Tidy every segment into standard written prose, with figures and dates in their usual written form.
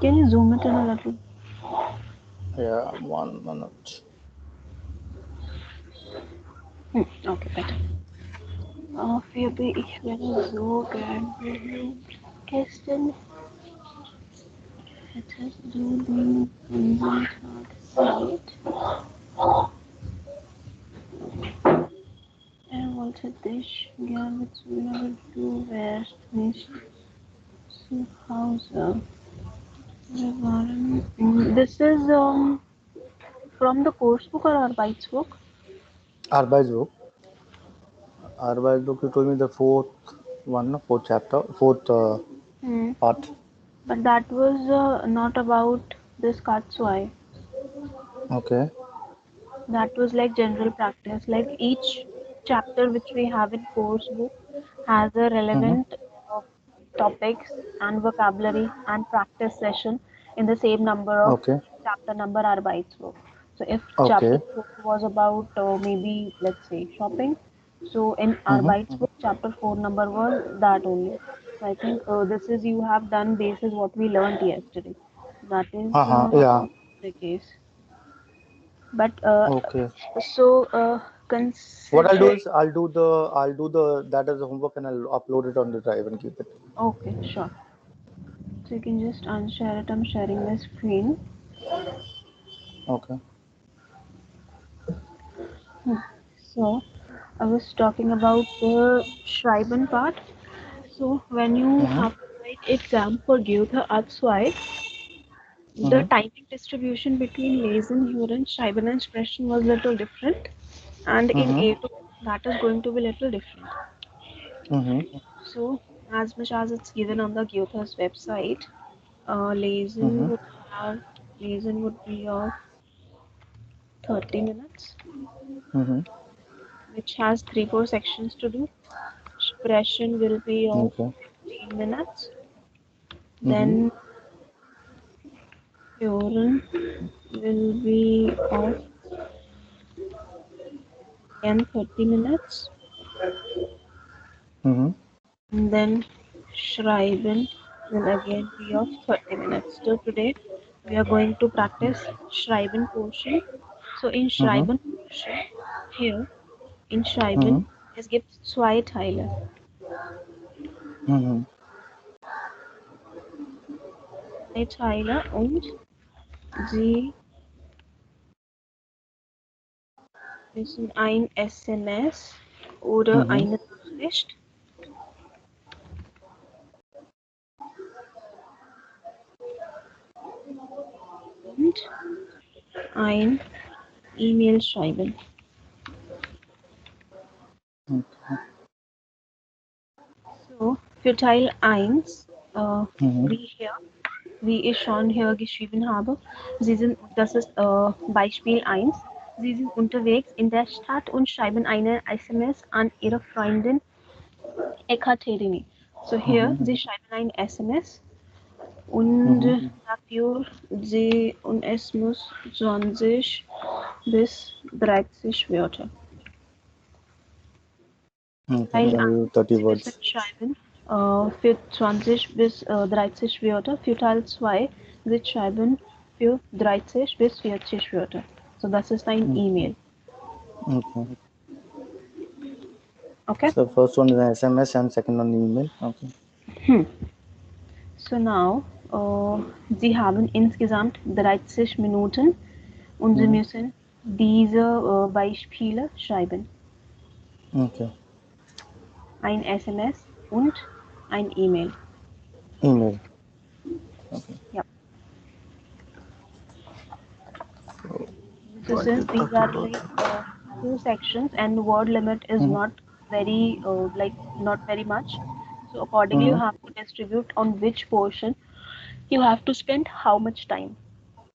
Can you zoom it in a little? Yeah, 1 minute. Okay, better. Ich werde so gern gestern hättest du den unseren Tag Zeit. Er wollte dich gerne zu, aber du wärst nicht zu Hause. Wir waren. This is from the course book or Arbeitsbook book? Arbai's book. Arbai's book, you told me the fourth one, no? Fourth chapter, fourth Hmm. part. But that was not about this Katsui. Okay. That was like general practice. Like each chapter which we have in course book has a Mm-hmm. relevant uh, topics and vocabulary and practice session in the same number of Okay. chapter number are by its book. So if chapter Okay. 4 was about maybe let's say shopping, so in our Mm-hmm. bytes book chapter 4 number was that only. So I think this is you have done basis what we learned yesterday. That is Uh-huh. Yeah. the case. But Okay. so What I'll do consider. is I'll do the that as a homework and I'll upload it on the drive and keep it. Okay, sure. So you can just unshare it. I'm sharing my screen. Okay. Hmm. So I was talking about the Schreiben part. So when you Mm-hmm. have to write exam for Goethe Arztweit, the Mm-hmm. timing distribution between Lesen, Huron, Schreiben and Sprechen was little different. And in Mm-hmm. A2, that is going to be little different. Mm-hmm. So as much as it's given on the Goethe's website, Mm-hmm. have Lesen would be of 30 minutes, Mm-hmm. which has 3-4 sections to do. Expression will be of Okay. 15 minutes. Mm-hmm. Then Urine will be of again 30 minutes. Mm-hmm. And then Schreiben will again be of 30 minutes. So today we are going to practice Schreiben portion. So in Mm-hmm. Schreiben portion, here in Mm-hmm. Schreiben, es gibt zwei Teile. Mm-hmm. Zwei Teile und sie müssen ein SMS oder Mm-hmm. eine Nachricht und ein E-Mail schreiben. So, für Teil 1, Mm-hmm. wie hier, wie ich schon hier geschrieben habe, das ist Beispiel 1. Sie sind unterwegs in der Stadt und schreiben eine SMS an ihre Freundin Ekaterini. So hier, Mm-hmm. sie schreiben ein SMS und Mm-hmm. und es muss 20 bis 30 Wörter. Okay. Teil I'll do 1, 30 Sie müssen words. schreiben für 20 bis 30 Wörter. Für Teil 2, Sie schreiben für 30 bis 40 Wörter. So, das ist ein Mm. E-Mail. Okay. Okay? So first one is an SMS and second one email. Okay. Hm. So now, Sie haben insgesamt 30 Minuten und Sie Mm-hmm. müssen diese Beispiele schreiben. Okay. Ein SMS und ein E-Mail. Email. Okay. Ja. So So since these 30 are words. like two sections and word limit is Mm-hmm. not very not very much, so accordingly you Mm-hmm. have to distribute on which portion you have to spend how much time.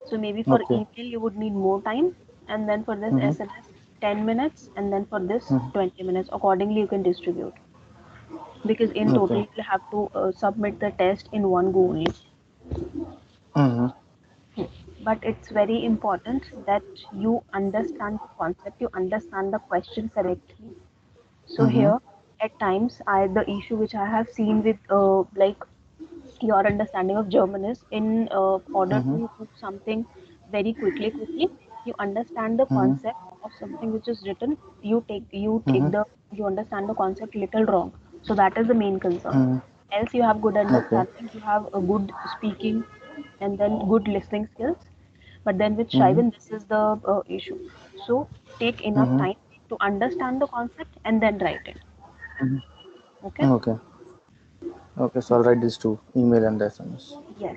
So maybe for Okay. email you would need more time, and then for this Mm-hmm. SMS 10 minutes, and then for this Mm-hmm. 20 minutes. Accordingly you can distribute, because in total Okay. you will have to submit the test in one go only. Mm-hmm. But it's very important that you understand the concept, you understand the question correctly. So Mm-hmm. here at times I the issue which I have seen with like your understanding of German is in order Mm-hmm. to do something very quickly, you understand the Mm-hmm. concept of something which is written, you Mm-hmm. take the you understand the concept little wrong. So that is the main concern. Mm-hmm. Else you have good Okay. understanding, you have a good speaking and then good listening skills. But then with Mm-hmm. Shaivan, this is the issue. So take enough Mm-hmm. time to understand the concept and then write it. Okay? Okay. Okay. So I'll write these two, email and SMS. Yes.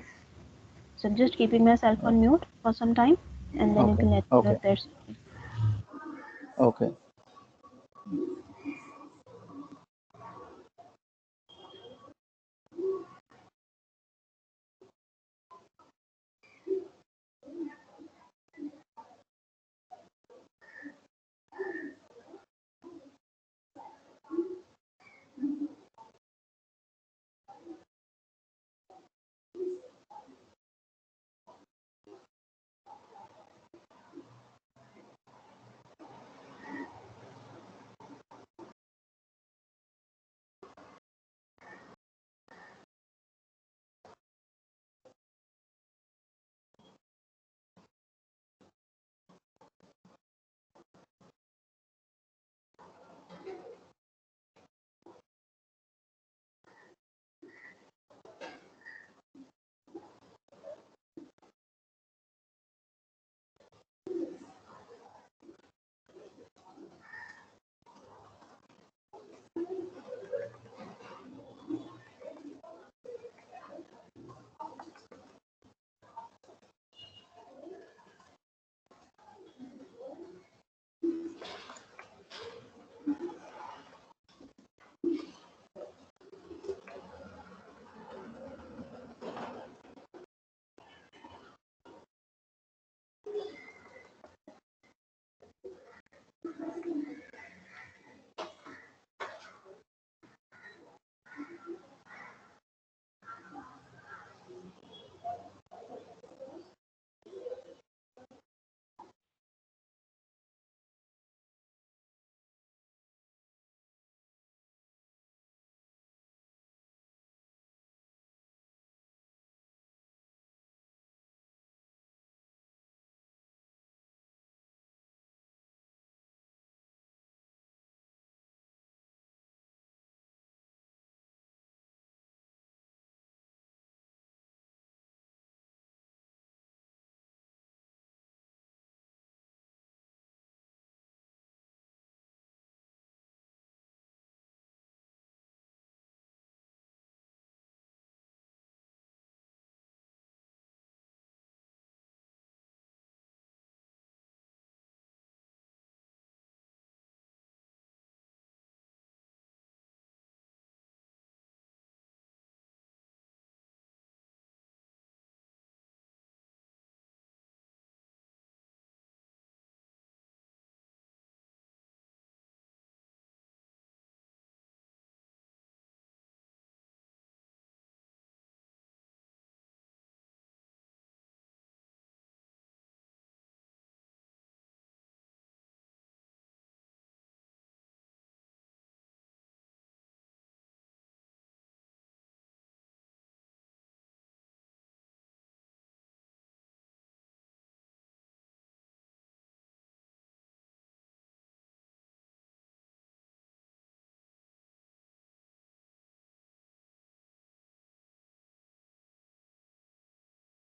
So I'm just keeping myself on mute for some time and then you Okay. can let me know Okay. if there's Okay.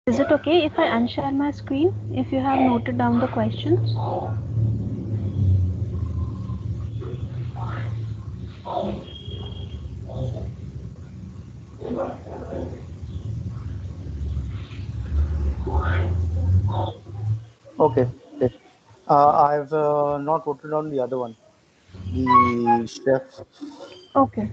Is it okay if I unshare my screen if you have noted down the questions? Okay. Okay. I've not written down the other one. The chef. Okay.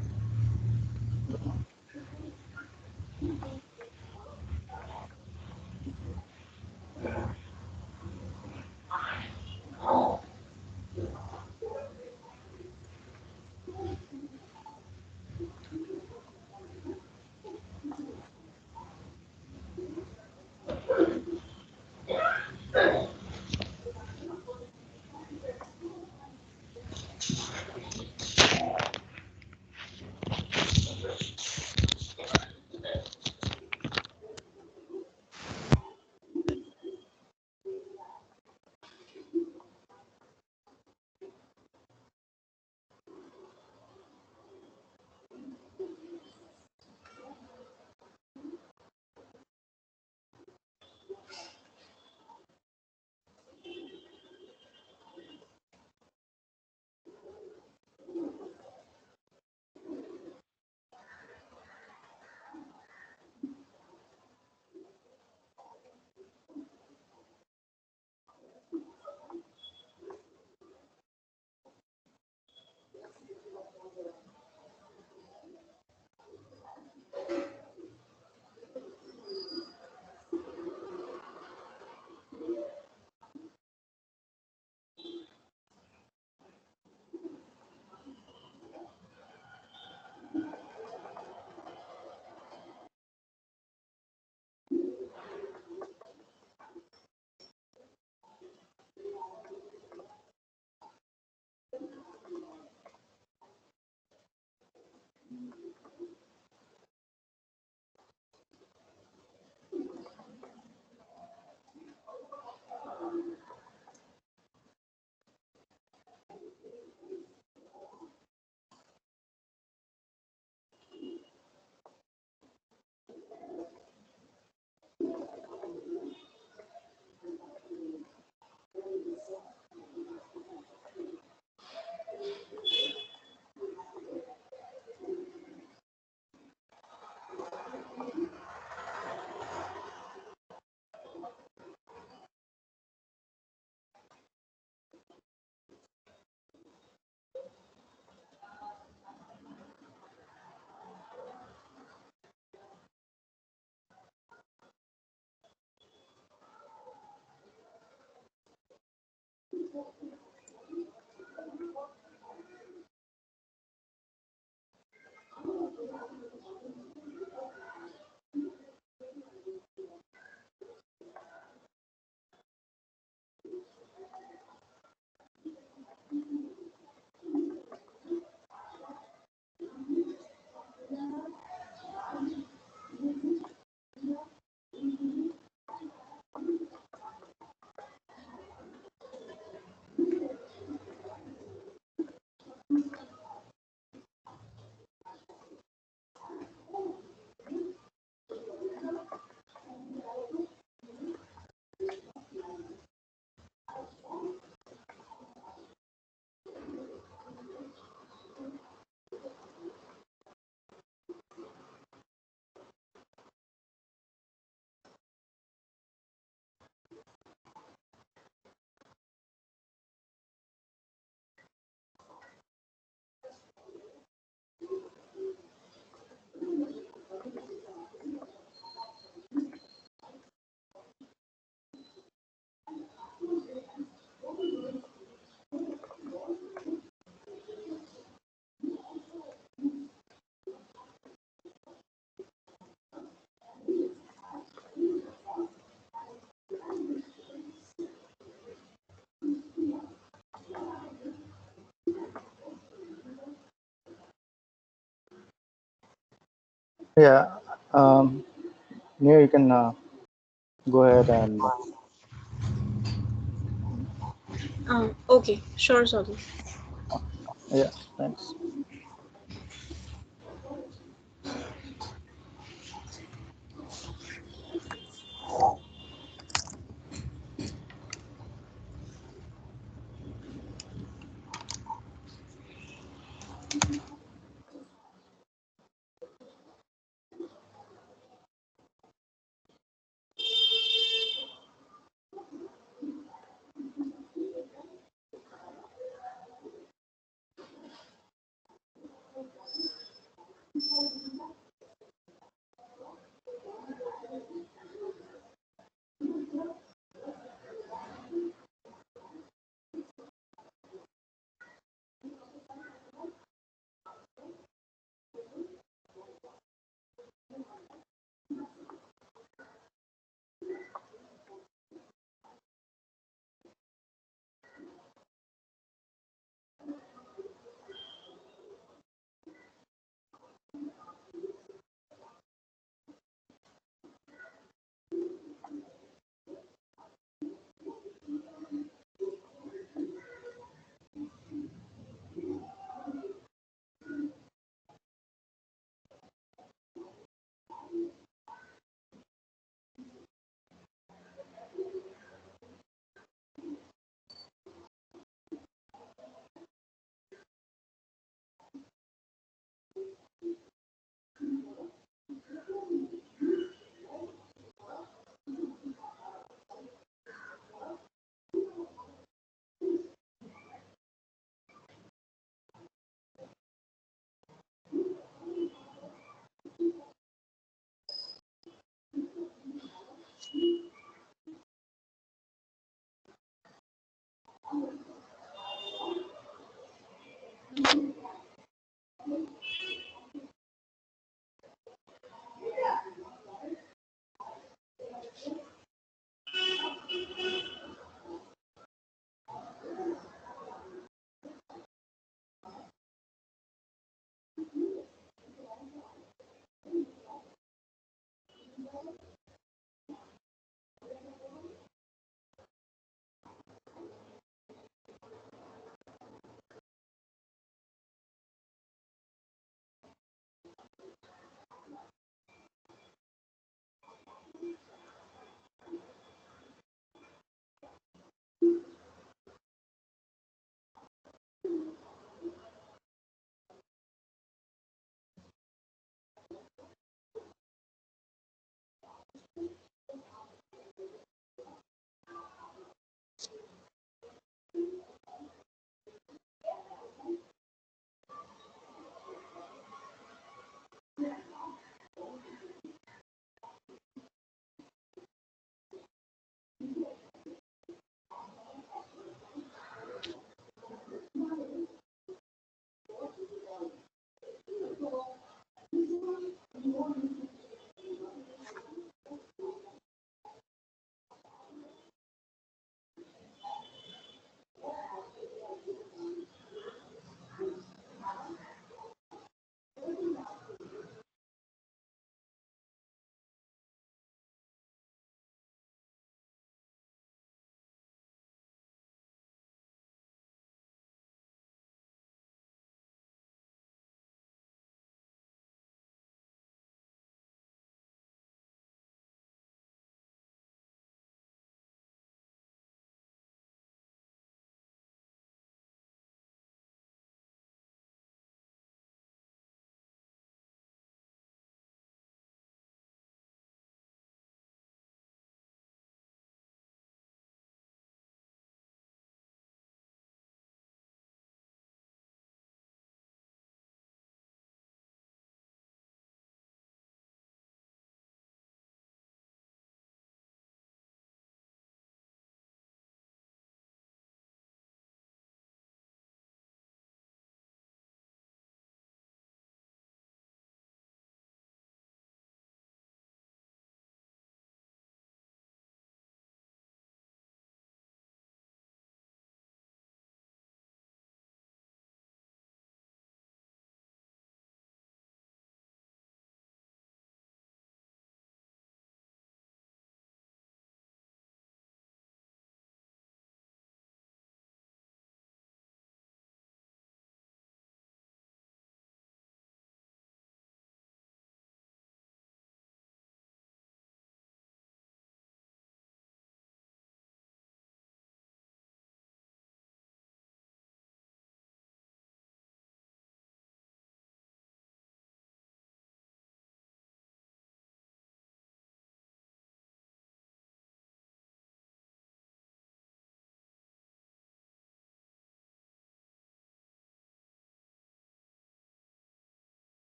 Yeah. Um, Neha, you can go ahead and Okay, sure, sorry. yeah, thanks.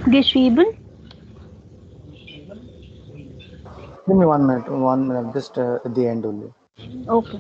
Geschrieben? Give me 1 minute, 1 minute, just at the end only. Okay.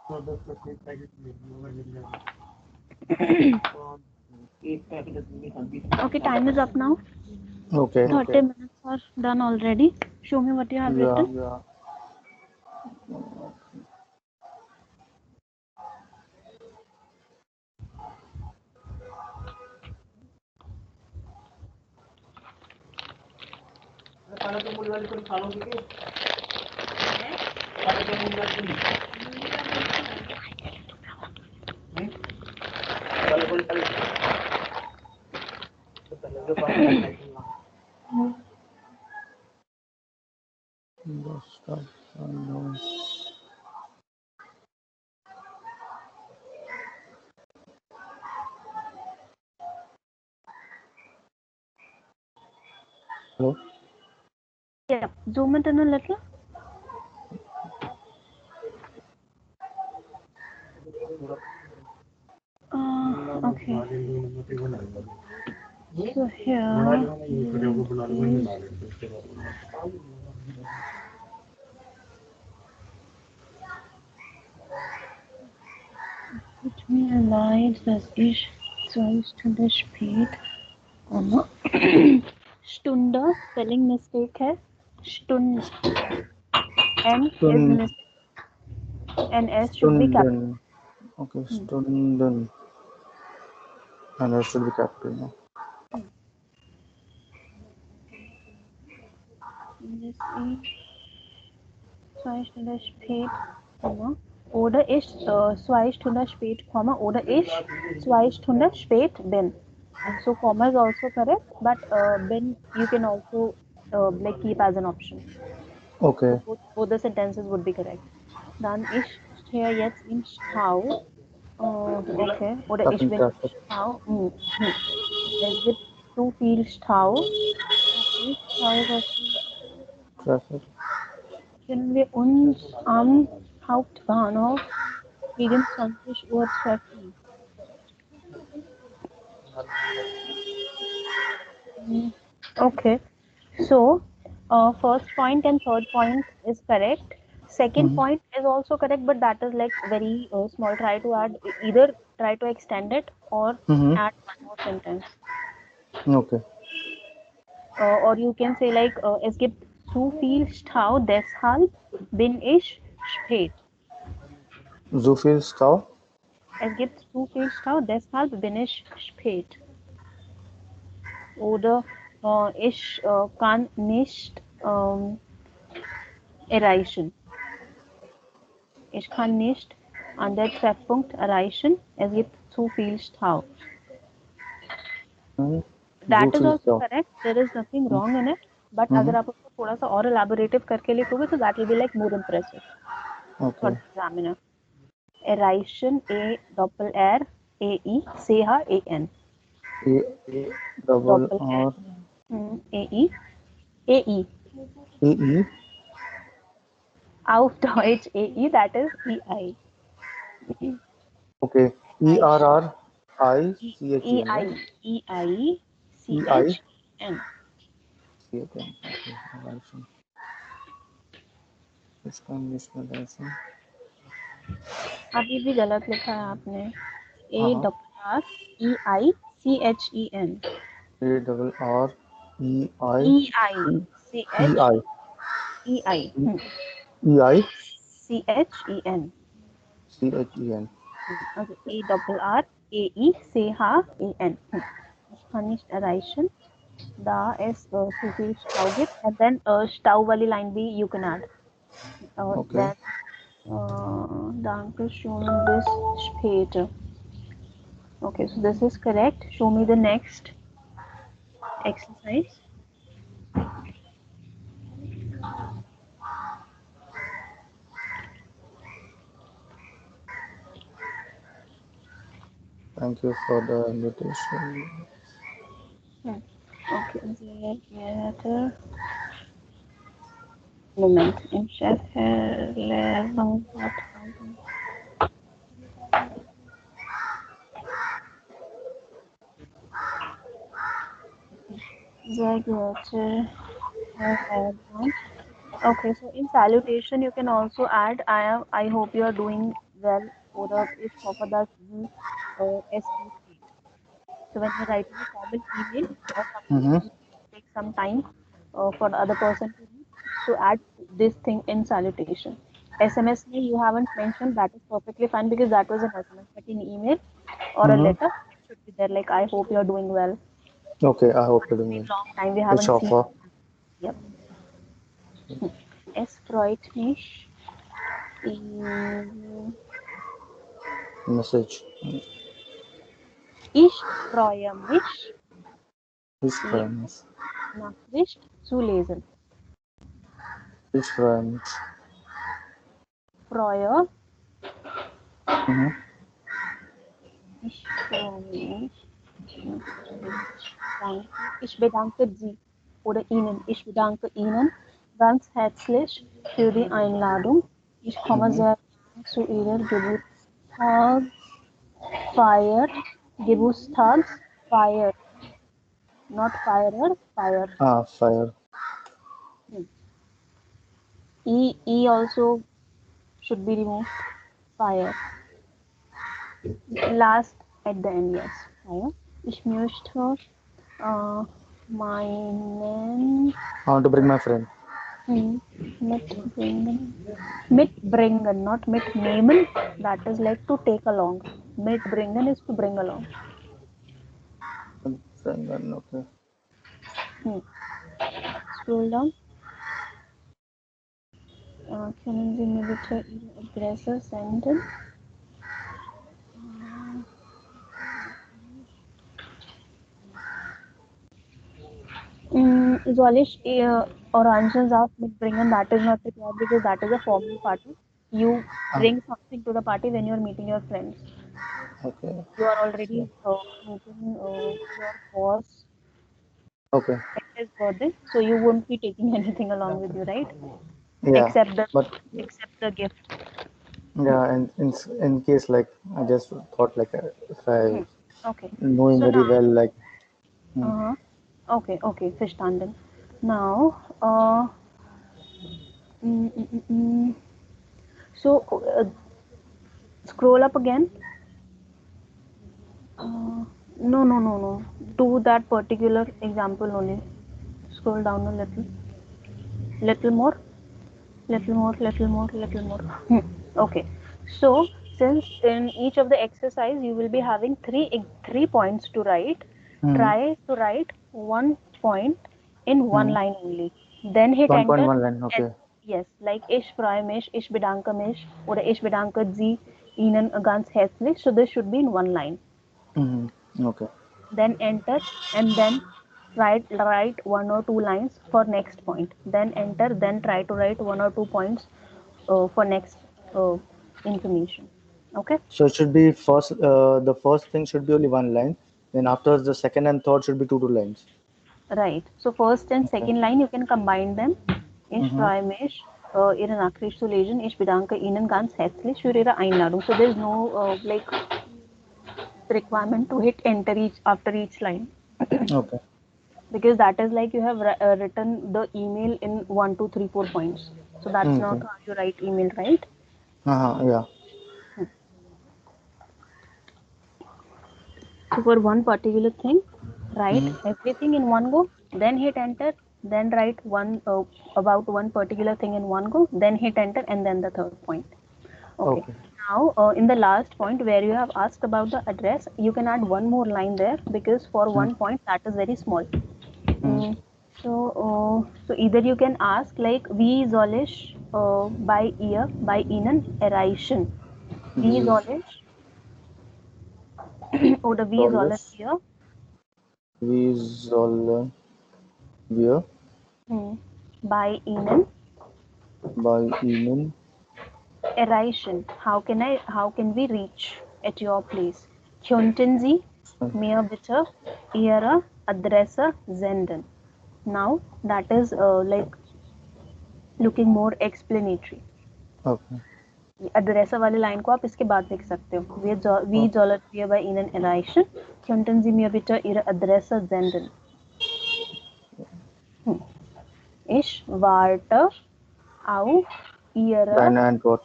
Okay, time is up now. Okay. 30 minutes are done already. Show me what you have written. Yeah. Hello. Yeah, zoom it in a little. Okay. So here, tut mir leid, dass ich 2 Stunden spät komme. Stunde, spelling mistake है. Stund, N is Stund, missing. And S should be capital. Stunden. Okay, Hmm. Stunden. And it should be capital now. Das ist 2 Stunden spät, Komma. Oder ich 2 Stunden spät komme. Oder ich 2 Stunden spät bin. So comma is also correct, but bin you can also like keep as an option. So Okay, both the sentences would be correct. Dann ich stehe jetzt im Stau. Okay. Oder stuck ich in bin im traffic. Stau. Es gibt zu viel Stau. Okay. Stau ist also, Traffic. können wir uns am Hauptbahnhof gegen 20 Uhr treffen? Mm, okay. So, first point and third point is correct. Second Mm-hmm. point is also correct, but that is like very small. Try to add either try to extend it or Mm-hmm. add one more sentence. Okay. Or you can say like es gibt zu viel Stau, deshalb bin ich spät. Zufil Stau. Es gibt zu viel Stau, deshalb bin ich spät. Oder ich kann nicht erreichen. Ich kann nicht an der Treffpunkt erreichen. Es gibt zu viel Stau. Mm-hmm. That is Zufil also Stau. correct. There is nothing wrong in it. But Mm-hmm. अगर आप उसको थोड़ा सा और elaborative करके लिखोगे तो that will be like more impressive for Okay. the examiner. Erreichen, A double R A E, Seha A N. A double Double R R A E A E. A E. Auf Deutsch A E, that is E I. Okay. E R Erreichen. R I E C H E E N, I right? E I C E I H E N. C H N. Okay. Direction. इसका English में direction. अभी भी गलत लिखा है आपने. A हाँ हाँ. double R E I C H E N. A double R E I E I C C E H I E I E I C H E N. C H E N. Okay. A double R A E Seha A N. Ich kann nicht erreichen, da es zu viel Stau gibt. And then Stau wali line B you can add. Okay. Then danke schön bis später. Okay, so this is correct. Show me the next exercise. Thank you for the invitation. Hmm. Okay, sehr geehrter Moment. Im Cheflehrgang 2000. Sehr geehrter Herr Lehrgang. Okay, so in salutation you can also add I hope you are doing well oder ich hoffe, dass du es gut geht. So when you're writing a formal email or something Mm-hmm. which takes some time for the other person to read, so add this thing in salutation. SMS में you haven't mentioned, that is perfectly fine because that was an SMS, but in email or a Mm-hmm. letter it should be there like I hope you're doing well. Okay, I hope you're It's doing been well. long time we Ich haven't seen. hoffe. Yep. Es freut mich. Mm, Message. Ich freue mich, Ich freue Ihre mich. Nachricht zu lesen. Ich freue mich. freue Mhm. ich freue mich danke, ich bedanke Sie oder Ihnen. Ich bedanke Ihnen ganz herzlich für die Einladung. Ich komme Mhm. sehr gern zu Ihrer Geburtstagsfeier, not fire, fire. Ah, fire. E also should be removed. Fire. Last at the end, yes. Fire. Ich möchte äh, meinen I want to bring my friend. hm, mitbringen. Mitbringen, not mitnehmen. That is like to take along. Mitbringen is to bring along. Friend, okay. Hmm. Scroll down. Können Sie mir bitte Ihre Adresse senden? Soll ich Orangensaft mitbringen? That is not required because that is a formal party. You Ah, bring something to the party when you are meeting your friends. okay. You are So, already meeting your boss okay. at his birthday, so you won't be taking anything along with you, right? Yeah, Except the but gift. yeah, and in case like I just thought like if Hmm. I Okay. know him So very now, well, like hmm, okay, verstanden. Now, mm, mm, mm, mm. So scroll up again. No, no, no, no. Do that particular example only. Scroll down a little more, little more, little more, little more. Okay. So, since in each of the exercise you will be having three points to write, hmm, try to write one point in one hmm. line only. Then hit enter. 1.1 line. And Okay. yes, like ich freue mich, ich bedanke mich, or ich bedanke Sie Ihnen ganz herzlich. So this should be in one line. Hmm. Okay. Then enter and then write one or two lines for next point, then enter, then try to write one or two points for next uh, information. Okay. So it should be first. The first thing should be only one line. Then after the second and third should be two lines. Right, so first and Okay. second line you can combine them. Ich Mm-hmm. freue mich Ihre Nachricht zu lesen. Ich bedanke Ihnen ganz herzlich für Ihre Einladung. So there's no like requirement to hit enter each after each line. Okay. Because that is like you have written the email in 1 2 3 4 points, so that's not Okay. how you write email, right? Yeah. So for one particular thing, write Mm-hmm. everything in one go, then hit enter, then write one about one particular thing in one go, then hit enter, and then the third point. Okay. Okay. Now, in the last point where you have asked about the address, you can add one more line there because for Mm-hmm. one point that is very small. Mm-hmm. Mm, so either you can ask like wie soll ich bei Ihnen erreichen? Wie Wie soll ich oder wie soll sollen es? wir Wie sollen wir hm, bei Ihnen bei Ihnen erreichen? How can we reach at your place? Könnten Sie sein? mir bitte Ihre Adresse senden? Now that is like looking more explanatory. Okay. Adresse वाली line को आप इसके बाद लिख सकते हो. Wie Okay. sollen wir bei Ihnen erreichen? Könnten Sie mir bitte Ihre Adresse senden? Hm. Ich warte auf Ihre Deine Antwort.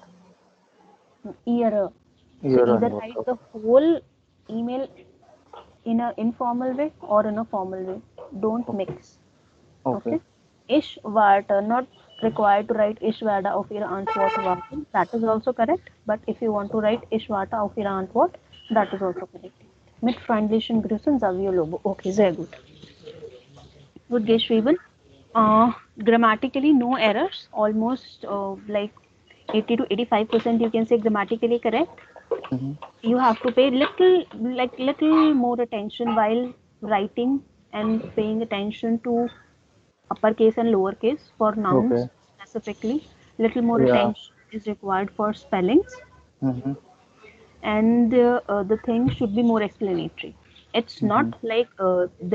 Ihre. So Ihre either Antwort. write the Okay. whole email in a informal way or in a formal way. Don't Okay. mix. Okay. Okay. Ich warte, not required to write Ich werde auf Ihre Antwort warten. That is also correct. But if you want to write Ich warte auf Ihre Antwort, that is also correct. Mit freundlichen Grüßen, Xavier Lobo. Okay, sehr gut. Good, geschrieben. Grammatically, no errors. Almost like 80 to 85% you can say grammatically correct. Mm-hmm. You have to pay little more attention while writing and paying attention to uppercase and lowercase for nouns Okay. specifically. Little more Yeah. attention is required for spellings, Mm-hmm. and the thing should be more explanatory. It's not Mm-hmm. like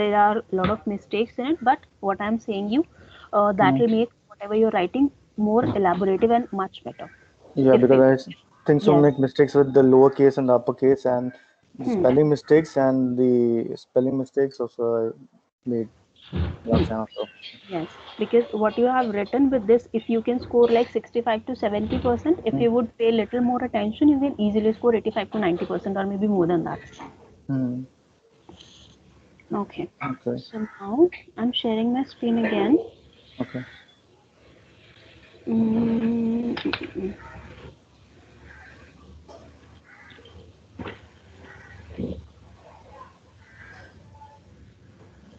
there are a lot of mistakes in it, but what I'm saying you, that Mm. will make whatever you're writing more elaborative and much better. Yeah, If because it, I think some yes. make mistakes with the lowercase and the uppercase, and the Hmm. spelling mistakes and the spelling mistakes also made Hmm. last time also. Yes, because what you have written with this, if you can score like 65 to 70%, if Mm. you would pay little more attention, you can easily score 85 to 90% or maybe more than that. Mm. Okay, Okay. so now I'm sharing my screen again. Okay. Mm,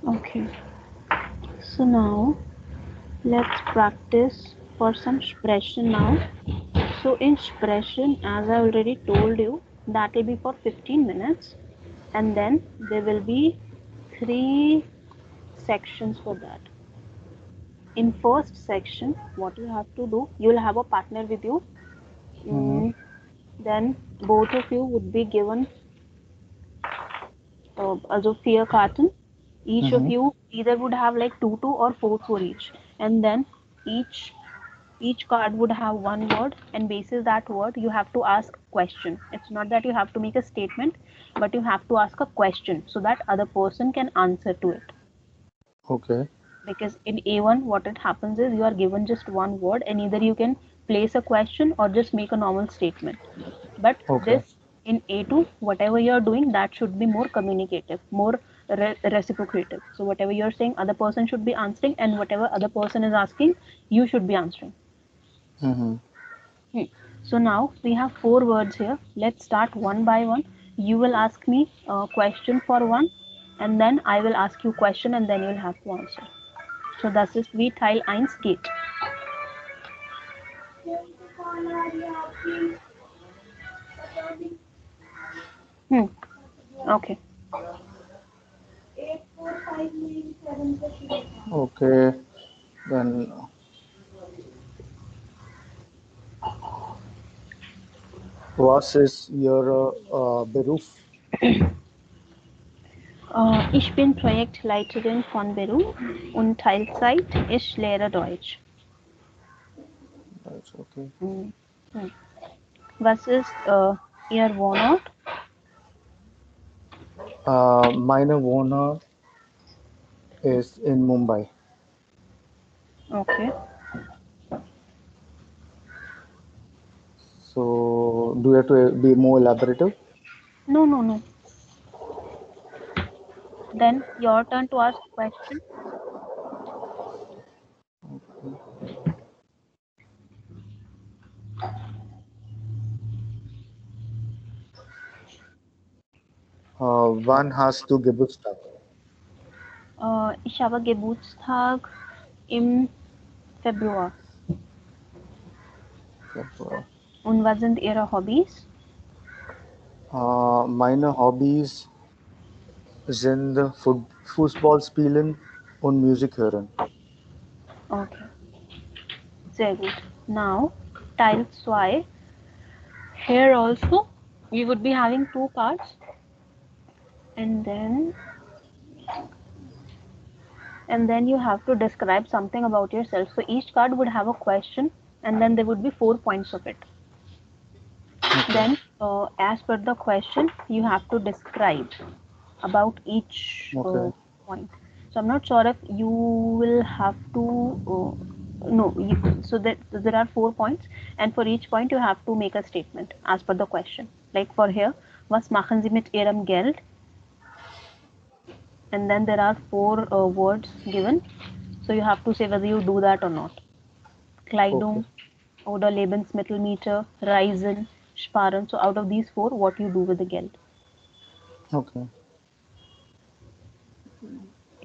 okay, so now let's practice for some expression now. So in expression, as I already told you, that will be for 15 minutes, and then there will be three sections for that. In first section, what you have to do, you will have a partner with you. Mm-hmm. Mm, then both of you would be given a fear carton. Each of Mm-hmm. you either would have like two or four for each, and then each each card would have one word, and basis that word you have to ask question. It's not that you have to make a statement, but you have to ask a question so that other person can answer to it. Okay. Because in A1 what it happens is you are given just one word, and either you can place a question or just make a normal statement. But Okay. this in A2, whatever you are doing, that should be more communicative, more reciprocative. So whatever you are saying, other person should be answering, and whatever other person is asking, you should be answering. Mm-hmm. Hmm. So now we have four words here. Let's start one by one. You will ask me a question for one, and then I will ask you question, and then you will have to answer. So das ist wie Teil eins geht. Hmm. Okay. Okay. Then was ist Ihr Beruf? Ich bin Projektleiterin von Peru und Teilzeit. Ich lehre Deutsch. That's okay. Hm. Hm. Was ist Ihr Wohnort? Meine Wohner is in Mumbai. Okay. So, do you have to be more elaborative? No, no, no. Then your turn to ask question. Wann hast du Geburtstag? Ich habe Geburtstag im Februar. Februar. Und was sind Ihre Hobbys? Meine Hobbys sind Fußball spielen und Musik hören. Okay, sehr gut. Now, Teil 2. Here also, we would be having two cards, and then you have to describe something about yourself. So each card would have a question, and then there would be 4 points of it. Okay. Then, as per the question, you have to describe about each Okay. point. So I'm not sure if you will have to. No, so there are 4 points, and for each point you have to make a statement as per the question. Like for here, was machen Sie mit Ihrem Geld? And then there are four words given, so you have to say whether you do that or not. Okay. Kleidung oder Lebensmittelmiete, Reisen, Sparen. So out of these four, what you do with the Geld? Okay.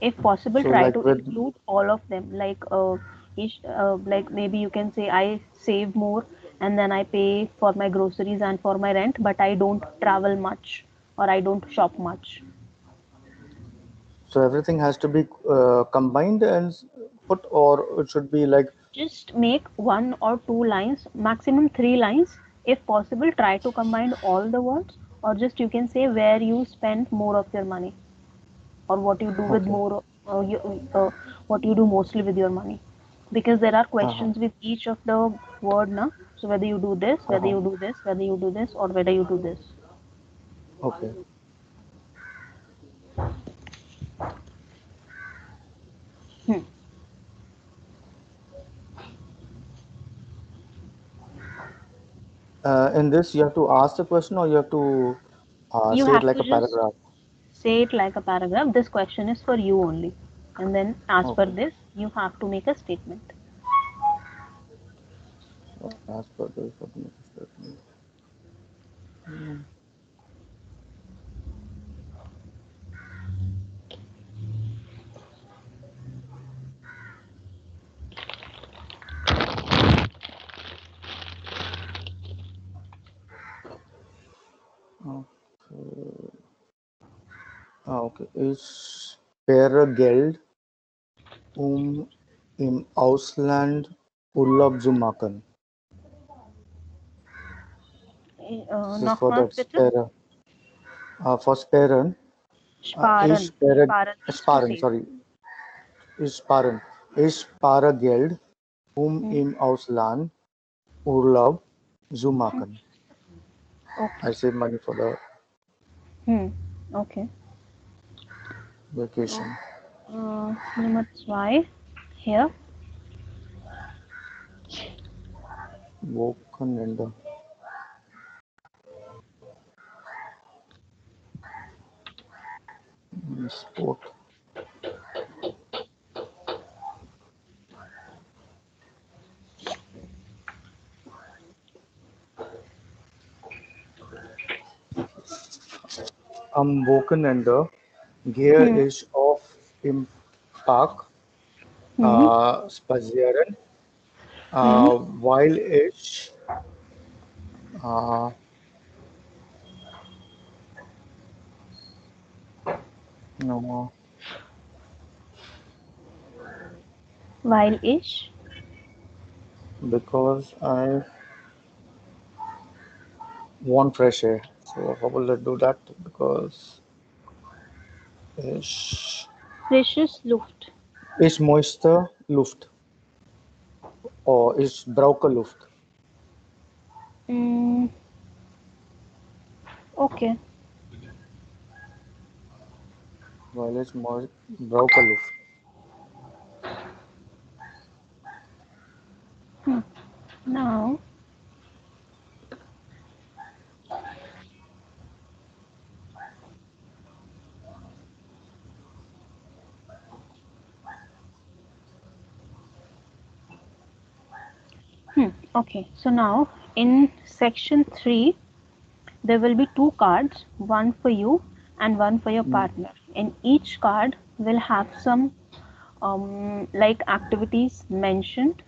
If possible, So, try like to with include all of them. Like like maybe you can say I save more, and then I pay for my groceries and for my rent, but I don't travel much or I don't shop much. so everything has to be combined and put, or it should be like Just make one or two lines, maximum three lines. If possible, try to combine all the words, or just you can say where you spend more of your money, or what you do with Okay. more, what you do mostly with your money. Because there are Uh-huh. questions with each of the word, na. So whether you do this, whether Uh-huh. you do this, whether you do this, or whether you do this. Okay. Hmm. In this, you have to ask the question or you have to You say it have like to a just paragraph. say it like a paragraph. This question is for you only. And then, as per Okay. this, you have to make a statement. So as per this, what make a statement. Mm, okay. Okay. Ich wäre Geld, um im Ausland Urlaub zu machen. This is for Nochmals that bitte. spare. For sparen, Sparen. ich wäre Sparen means to sparen, save. sorry, ich sparen. Ich spare Geld, um Hmm. im Ausland Urlaub zu machen. I Okay. save money for the Hmm. Okay. So, vacation. Nummer zwei. Here. Wochenende. Sport. Am Wochenende gehe Hmm. ich oft im Park Hmm. spazieren, Hmm. weil ich äh, no, Weil ich. because I want fresh air. So how will I do that? Because ich, Frisches Luft. ich möchte Luft oder ich brauche Luft, Mm, okay. weil ich brauche Luft. Hmm. Now, okay. So now in section 3, there will be two cards, one for you and one for your Mm, partner. And each card will have some like activities mentioned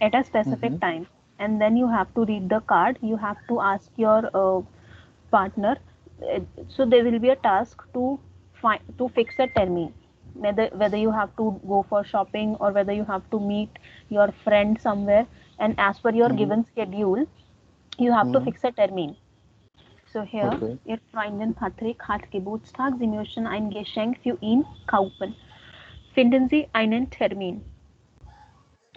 at a specific mm-hmm, time. And then you have to read the card. You have to ask your partner. uh, So there will be a task to find to fix a termine. Whether you have to go for shopping or whether you have to meet your friend somewhere. And as per your mm-hmm, given schedule, you have to mm-hmm. fix a termine. So hier, Okay, Ihr Freundin Patrick hat Geburtstag. Sie möchten ein Geschenk für ihn kaufen. Finden Sie einen Termin.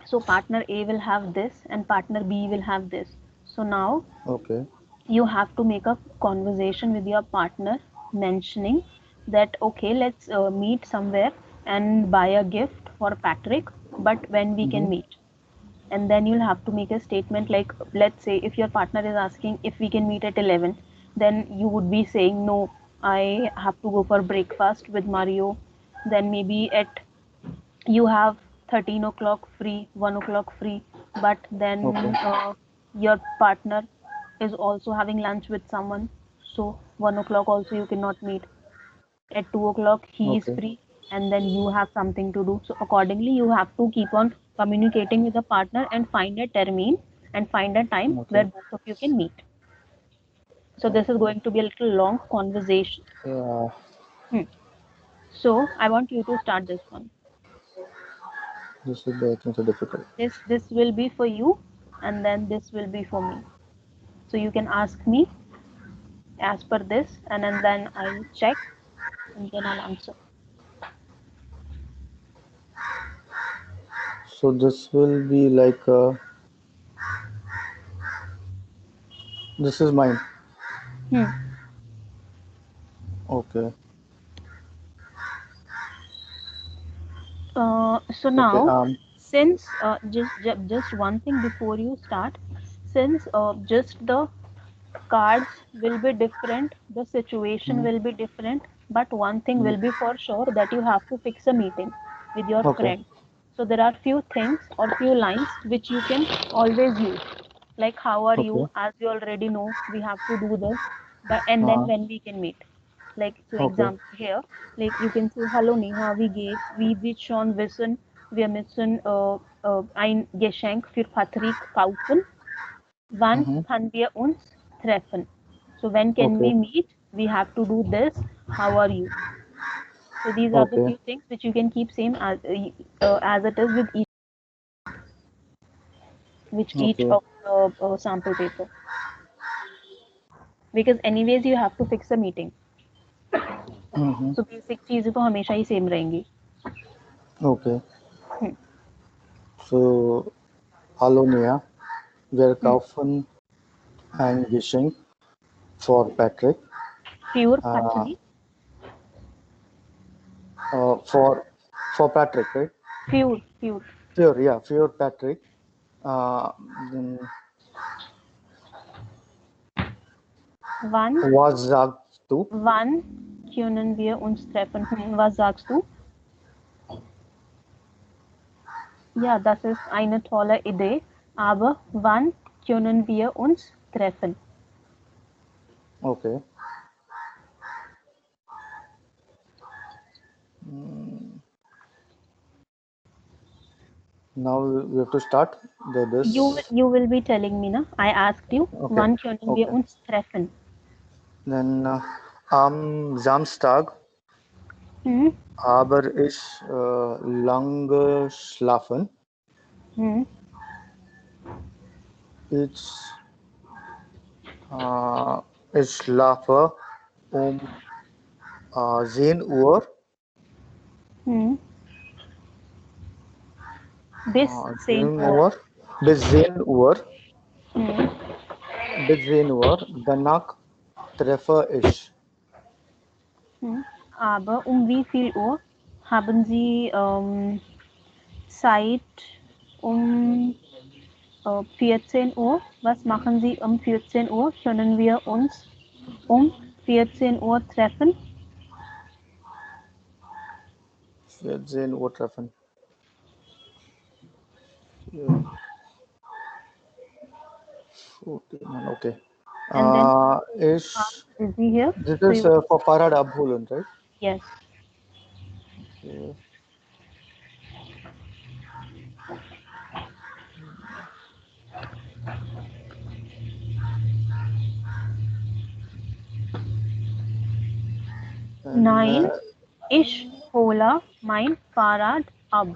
So partner A will have this and partner B will have this. So now okay, you have to make a conversation with your partner mentioning that okay, let's meet somewhere and buy a gift for Patrick, but when we mm-hmm, can meet. And then you'll have to make a statement like, let's say if your partner is asking if we can meet at 11, then you would be saying no, I have to go for breakfast with Mario. Then maybe at you have 13 o'clock free, 1 o'clock free, but okay, then your partner is also having lunch with someone, so 1 o'clock also you cannot meet. At 2 o'clock he is okay, free, and then you have something to do. So accordingly you have to keep on communicating with the partner and find a termine and find a time where okay, both of you can meet. So this is okay. going to be a little long conversation. Yeah. Hmm. So I want you to start this one. This will be, I think, so difficult. This will be for you, and then this will be for me. So you can ask me as per this, and then I'll check, and then I'll answer. So this will be like this is mine. Hmm. Okay. So Okay. now, since just one thing before you start, since just the cards will be different, the situation hmm, will be different, but one thing hmm. will be for sure, that you have to fix a meeting with your Okay. friend. So there are few things or few lines which you can always use, like how are you, Okay. as you already know we have to do this, but and then Uh, when we can meet. Like, so okay. example here, like you can say, hello Neha, wir schon wissen, wir müssen ein Geschenk für Patrick kaufen. Wann Mm-hmm. kann wir uns treffen? So when can Okay. we meet? We have to do this. How are you? So these are the Okay. few things which you can keep same as it is with each Okay. of the sample paper. Because anyways you have to fix a meeting. Mm-hmm. So basic चीजें तो हमेशा ही same रहेंगी. Okay. Hmm. So, hallo Neha. Wir Hmm. kaufen ein Geschenk for Patrick. Pure Uh, Patrick. for Patrick, right? Pure. For Patrick. Uh, then Wann, was sagst du? wann können wir uns treffen? Was sagst du? Ja, das ist eine tolle Idee. Aber wann können wir uns treffen? Okay. Mm, now we have to start this. You will be telling me, na? I asked you, Okay. wann können wir Okay. uns treffen? Dann am Samstag Hmm? habe ich lange geschlafen. Hmm? Ich, ich schlafe um 10 Uhr. Hmm? Bis 10 10 Uhr. Uhr bis 10 Uhr. Hmm? Bis 10 Uhr. Danach treffe ich. Hmm? Aber wie viel Uhr haben Sie Zeit um 14 Uhr? Was machen Sie um 14 Uhr? Können wir uns um 14 Uhr treffen? 14 Uhr treffen. Ja, 14, okay. And then Ich, is he here? this So is you can for Farhad abholen, right? yes. Okay. And Nein, ich hole mein Fahrrad ab.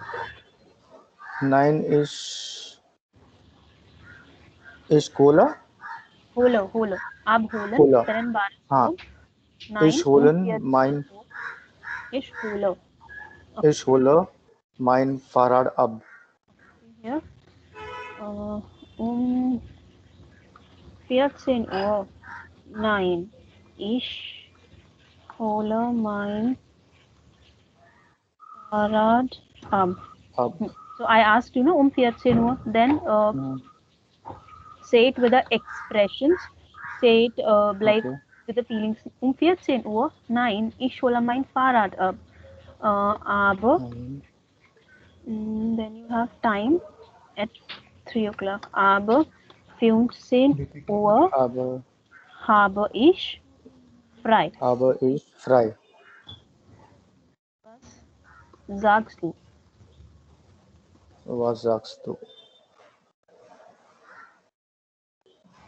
9 is cola? Hole. Abholen, Cola. Ah, Vereinbarung. ich Nein, holen 14 mein, Uhr. Ich hole. Okay, ich hole mein Fahrrad ab. see here. Uh, um 14 Uhr. Nein, ich hole mein Fahrrad ab. Ab. So I asked, 14 Uhr. Then Hmm, say it with the expressions. Say it like okay. with the feelings. 14 Uhr. Nein, ich hole mein Fahrrad ab. Aber Hmm, then you have time at 3 o'clock. Aber 15 Uhr aber, habe ich frei. aber ich frei. Was sagst du? Was sagst du?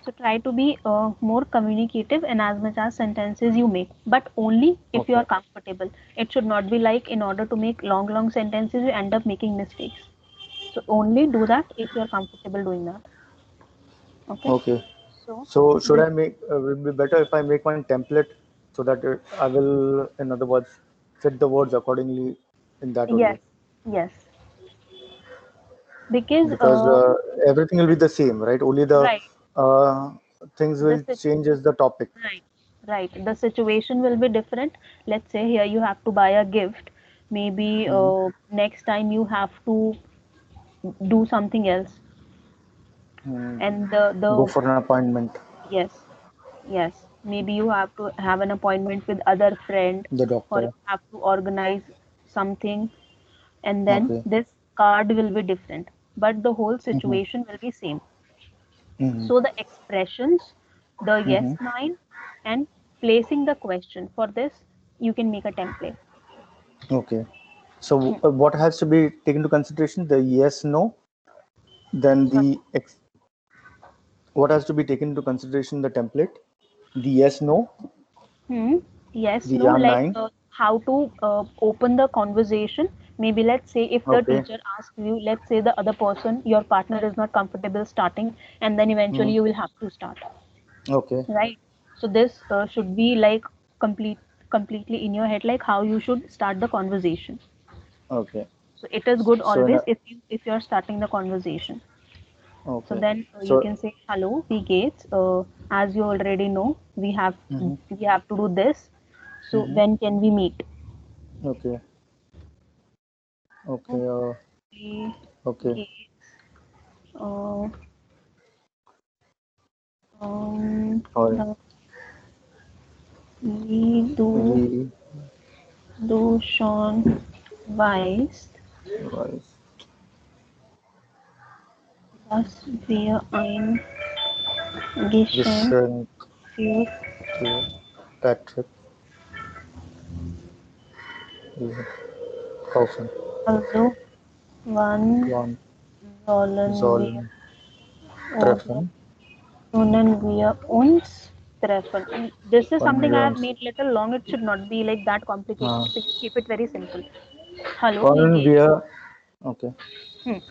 So try to be more communicative in as much as sentences you make, but only if you Okay. are comfortable. It should not be like in order to make long sentences, you end up making mistakes. So only do that if you're comfortable doing that. Okay. Okay. So So should this, I make? Will be better if I make one template so that I will, in other words, fit the words accordingly in that yes, only. yes, because Because everything will be the same, right? Only the right, uh, things the will sit- change as the topic. right, right. The situation will be different. Let's say here you have to buy a gift. Maybe Hmm. next time you have to do something else, Hmm. and Go the for an appointment. yes, yes. Maybe you have to have an appointment with other friend, The or you doctor. have to organize something, and then Okay. this card will be different, but the whole Hmm. situation will be same. Hmm. So the expressions, the Hmm. yes, nine, and placing the question for this, you can make a template. Okay. So Hmm. what has to be taken into consideration? The yes, no, then Sorry. what has to be taken into consideration? The template, the yes, no, Hmm. Yes, the no, yeah, like nine. how to open the conversation. Maybe let's say if the Okay. teacher asks you, let's say the other person, your partner is not comfortable starting, and then eventually Hmm. you will have to start, Okay. right? So this should be like complete, completely in your head, like how you should start the conversation. Okay. So it is good So in always a, if you're starting the conversation. So okay. then you So can say, "Hello, we Gates. As you already know, hmm. we have to do this. So Hmm. when can we meet?" Okay. Okay. Oh, we Okay. Gates. Uh, um, Or the, we we do Sean Weiss, was was wir ein Geschenk Geschenk für für Patrick kaufen. also wann Wann sollen wir sollen oder treffen? können wir uns treffen? And this is Können something I wir have uns made little long. It should not be like that complicated. äh, So you keep it very simple. Hallo, wie können geht's? wir okay. Hm.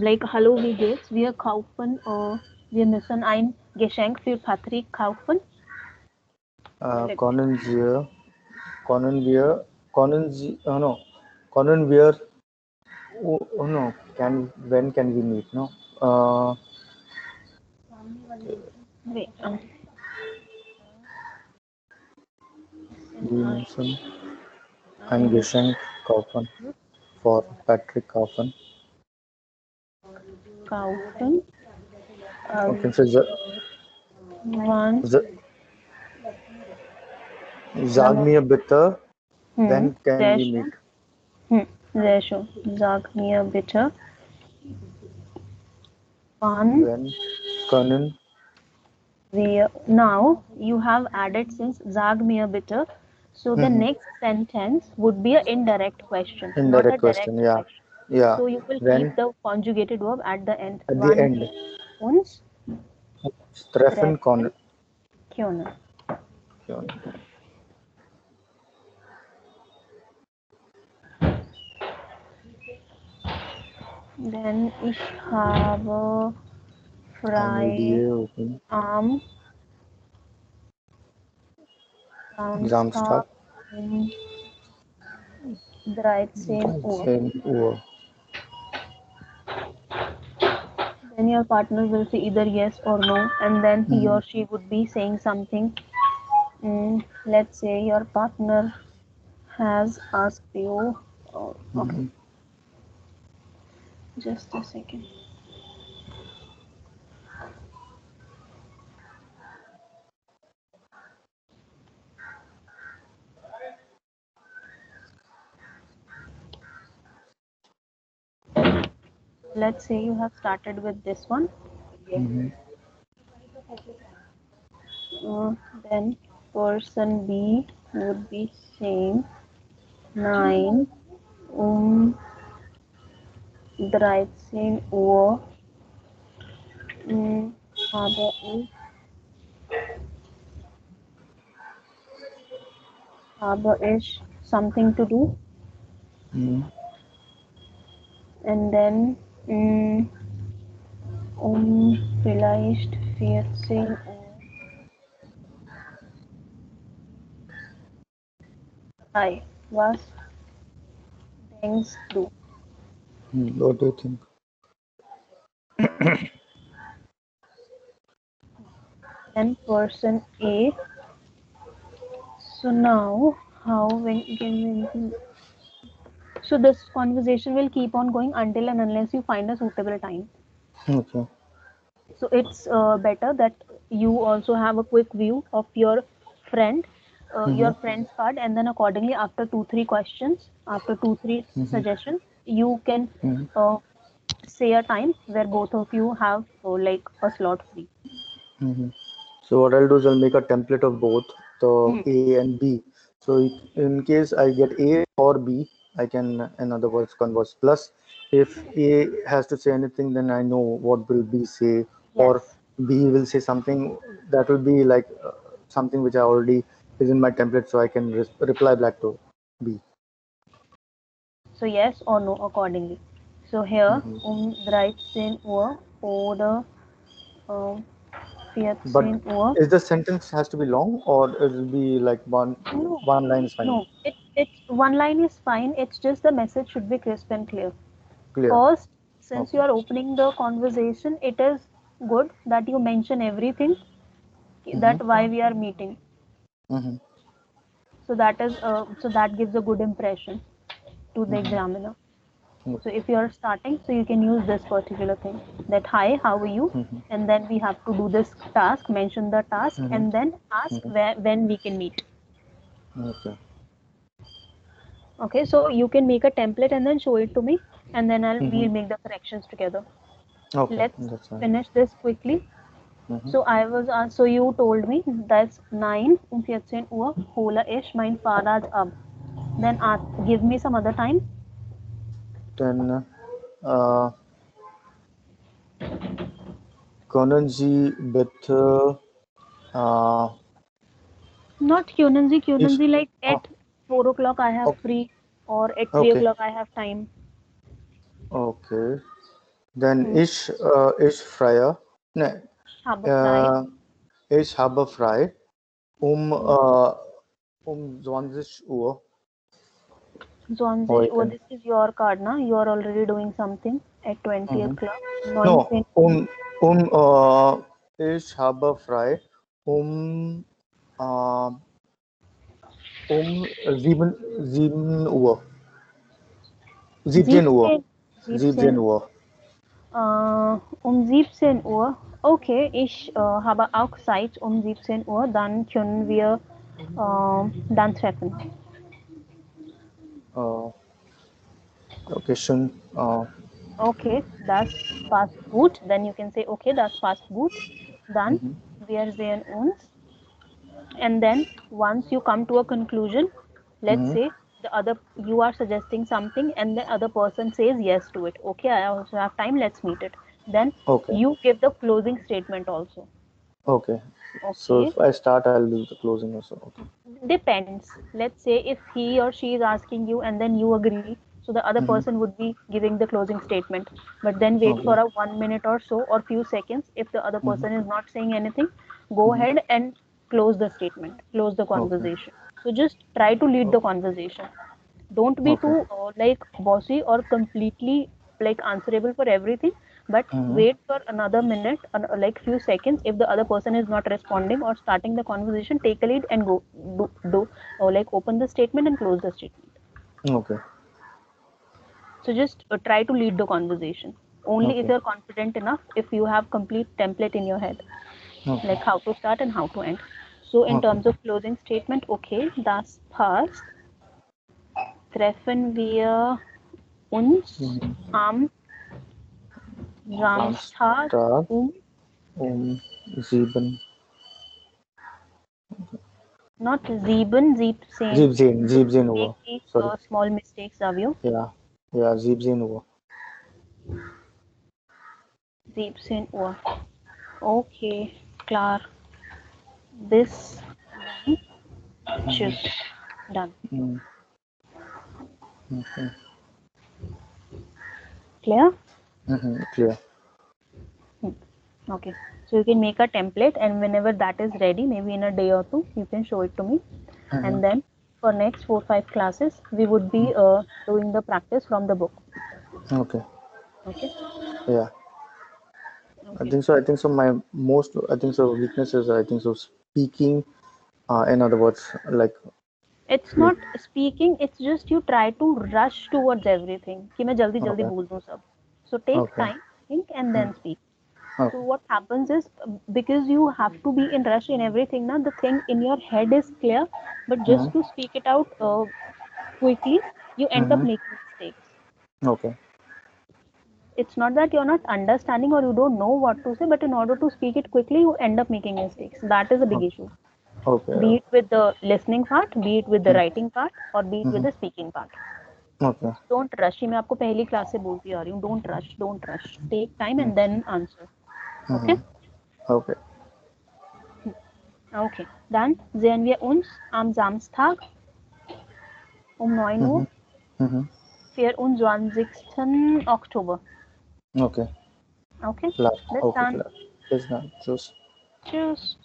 Like, hallo, wie geht's? Wir müssen ein Geschenk für Patrick kaufen. Let me Können wir können Sie no können wir no can when can we meet no wait. Müssen wir ein, müssen ein ein Geschenk kaufen for Patrick kaufen. kaufen. Okay, Also, so wann? sag One mir bitte, Hm, when can sehr we schön. meet? Sehr schön. Sag mir bitte, wann When können wir. Now you have added since sag mir bitte. So the mhm. next sentence would be an indirect question, not a Indirect question, direct yeah. question. Yeah. So you will keep When the conjugated verb at the end. at the Wann end. wir uns Treffen treffen können. können. Denn ich habe frei Idee open. am Samstag. Samstag um 13 Uhr. 13 Uhr. Then your partner will say either yes or no, and then he Mhm. or she would be saying something. Let's say your partner has asked you. Oh, okay, Mhm. just a second. Let's say you have started with this one. Mhm. Uh, then person B would be saying 9 um 13 Uhr habe ich something to do, Mhm. and then Mm, vielleicht 14 Uhr 3. Was denkst du? What do you think? Then person A. So now, how when so this conversation will keep on going until and unless you find a suitable time. Okay. So it's better that you also have a quick view of friend Mm-hmm. your friend's card, and then accordingly after 2 3 questions, after 2 3 Mm-hmm. suggestions, you can Mm-hmm. uh, say a time where both of you have like a slot free. Mm-hmm. So what I'll do is I'll make a template of both the Hmm. A and B. So in case I get A or B, I can, in other words, converse. Plus, if A has to say anything, then I know what will B say, or Yes. B will say something that will be like something which I already is in my template, so I can reply back to B. So yes or no accordingly. So here Hmm. 13 Uhr oder um, But 14 Uhr. is the sentence has to be long, or it will be like No, one line is fine, no. It's one line is fine. It's just the message should be crisp and clear. clear? First, since Okay. you are opening the conversation, it is good that you mention everything Mm-hmm. that why we are meeting. Mm-hmm. So that gives a good impression to the Mm-hmm. examiner. So Okay. if you are starting, so you can use this particular thing that hi, how are you? Mm-hmm. And then we have to do this task, mention the task, Mm-hmm. and then ask Mm-hmm. when we can meet. Okay. Okay, so you can make a template and then show it to me, and then Mm-hmm. we'll make the corrections together. Okay, Let's that's fine. finish this quickly. Mm-hmm. So you told me that's 9 um 14 Uhr hole ich mein Fahrrad ab. Then give me some other time. Then uh, können Sie bitte uh, Not Kyunanji, ich, Kyunanji like oh, at 4 o'clock I have oh, free, or at 3 okay, o'clock I have time. okay. Then Hmm. ich freie, ne, Habe frei. uh, ich habe frei Hmm. um 20 Uhr 20 Uhr, heute. this is your card, na? You are already doing something at 20 Mhm. o'clock. No, 19. ich habe frei um, äh, um 7 Uhr. 17 Uhr. 17, 17 17, Uhr. 17 Uhr. Okay, ich habe auch Zeit 17 Uhr. Dann können wir dann treffen. Äh, okay, schön. Okay, das passt gut. Then you can say, okay, das passt gut. Dann Mhm, wir sehen uns. And then once you come to a conclusion, let's mhm, say you are suggesting something and the other person says yes to it. Okay, I also have time. Let's meet it. Then okay, you give the closing statement also. okay. So Okay. if I start, I'll do the closing also. Okay. Depends. Let's say if he or she is asking you and then you agree, so the other Mhm, person would be giving the closing statement. But then wait for okay. a 1 minute or so or few seconds. If the other Mhm, person is not saying anything, go mhm, ahead and close the statement, close the okay. conversation. So just try to lead the Oh, conversation. Don't be okay. too like bossy or completely like answerable for everything, but Mhm, wait for another minute, like few seconds. If the other person is not responding or starting the conversation, take a lead and go do or like open the statement and close the statement. okay. So just try to lead the conversation only if Okay. you're confident enough, if you have complete template in your head, Okay. like how to start and how to end. So in Okay. terms of closing statement, okay, das passt. Treffen wir uns Mhm. am Samstag Samstag um, um 7. not 7, 17, don't 17 make Uhr. the Sorry. small mistakes, Savio. Ja, ja, 17 Uhr. 17 Uhr. Okay, klar. Bis dann. Mhm. Tschüss. Done. Mhm. Okay. Clear? Clear. Hmm. Okay, so you can make a template, and whenever that is ready, maybe in a day or two, you can show it to me. And then for next 4 5 classes, we would be doing the practice from the book. Okay. Okay. Yeah. I Okay. think so. I think so. My most, I think so, weaknesses, I think so, speaking, in other words, like, It's we, not speaking, it's just you try to rush towards everything कि मैं जल्दी जल्दी okay, बोल दूं सब. So take okay, time, think, and mm, then speak. So okay, what happens is, because you have to be in rush in everything now, the thing in your head is clear, but mm, just to speak it out quickly, you end up making mistakes. okay, It's not that you're not understanding or you don't know what to say, but in order to speak it quickly, you end up making mistakes. That is a big issue. okay, Be it with the listening part, be it with the mm, writing part, or be it with the speaking part. okay, don't rush. ये मैं आपको पहली class से बोलती आ रही हूँ. Don't rush, take time and then answer. Okay. okay, Okay, dann sehen wir uns am Samstag um 9 Uhr, mm-hmm. 24. Oktober. Okay, Okay, klar, bis okay, dann. klar. Bis dann. Tschüss. Tschüss.